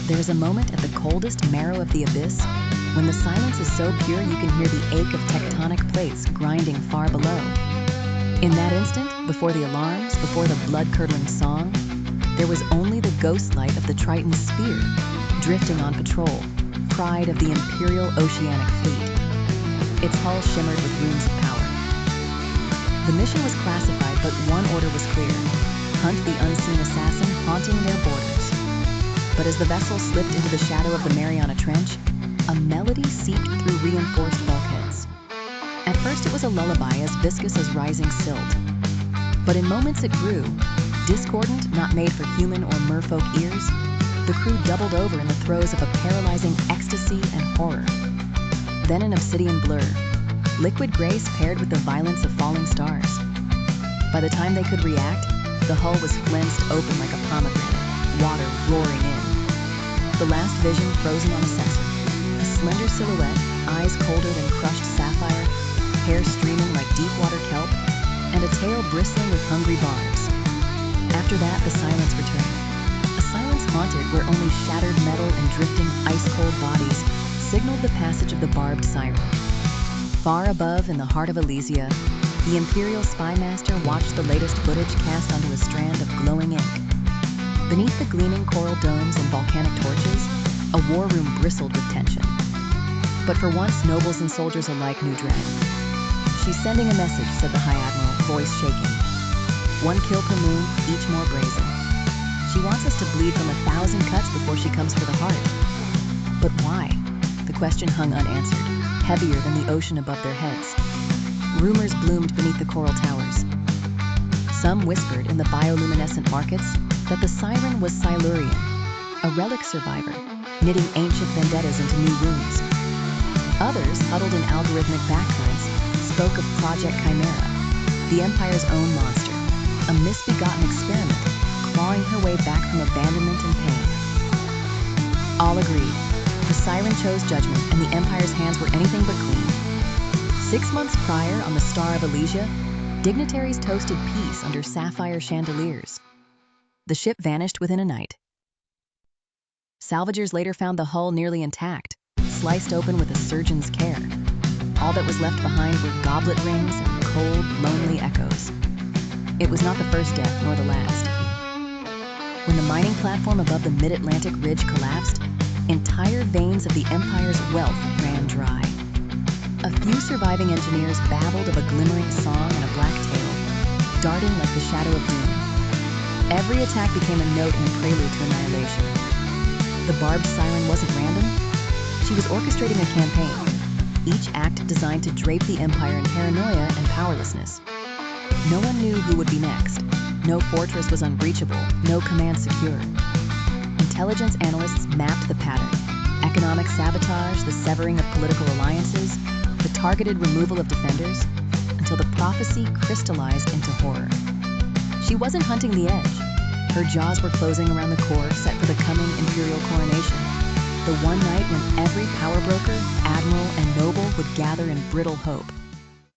There is a moment at the coldest marrow of the abyss when the silence is so pure you can hear the ache of tectonic plates grinding far below. In that instant, before the alarms, before the blood-curdling song, there was only the ghost light of the Triton's spear, drifting on patrol, pride of the Imperial Oceanic fleet. Its hull shimmered with runes of power. The mission was classified, but one order was clear: hunt the unseen assassin haunting their borders. But as the vessel slipped into the shadow of the Mariana Trench, a melody seeped through reinforced bulkheads. At first it was a lullaby as viscous as rising silt. But in moments it grew, discordant, not made for human or merfolk ears. The crew doubled over in the throes of a paralyzing ecstasy and horror. Then an obsidian blur, liquid grace paired with the violence of falling stars. By the time they could react, the hull was flensed open like a pomegranate, water roaring in. The last vision frozen on a sensor, a slender silhouette, eyes colder than crushed sapphire, hair streaming like deep-water kelp, and a tail bristling with hungry barbs. After that, the silence returned. A silence haunted where only shattered metal and drifting ice-cold bodies signaled the passage of the Barbed Siren. Far above, in the heart of Elysia, the Imperial Spymaster watched the latest footage cast onto a strand of glowing ink. Beneath the gleaming coral domes and volcanic torches, a war room bristled with tension. But for once, nobles and soldiers alike knew dread. "She's sending a message," said the High Admiral, voice shaking. "One kill per moon, each more brazen. She wants us to bleed from 1,000 cuts before she comes for the heart." But why? The question hung unanswered, heavier than the ocean above their heads. Rumors bloomed beneath the coral towers. Some whispered in the bioluminescent markets that the Siren was Silurian, a relic survivor, knitting ancient vendettas into new wounds. Others, huddled in algorithmic backcurrents, spoke of Project Chimera, the Empire's own monster, a misbegotten experiment, clawing her way back from abandonment and pain. All agreed. The Siren chose judgment, and the Empire's hands were anything but clean. 6 months prior, on the Star of Elysia, dignitaries toasted peace under sapphire chandeliers. The ship vanished within a night. Salvagers later found the hull nearly intact, sliced open with a surgeon's care. All that was left behind were goblet rings and cold, lonely echoes. It was not the first death, nor the last. When the mining platform above the mid-Atlantic ridge collapsed, entire veins of the Empire's wealth ran dry. A few surviving engineers babbled of a glimmering song and a black tail, darting like the shadow of doom. Every attack became a note and a prelude to annihilation. The Barbed Siren wasn't random. She was orchestrating a campaign, each act designed to drape the Empire in paranoia and powerlessness. No one knew who would be next. No fortress was unbreachable, no command secure. Intelligence analysts mapped the pattern: economic sabotage, the severing of political alliances, the targeted removal of defenders, until the prophecy crystallized into horror. She wasn't hunting the edge. Her jaws were closing around the core set for the coming imperial coronation, the one night when every power broker, admiral, and noble would gather in brittle hope.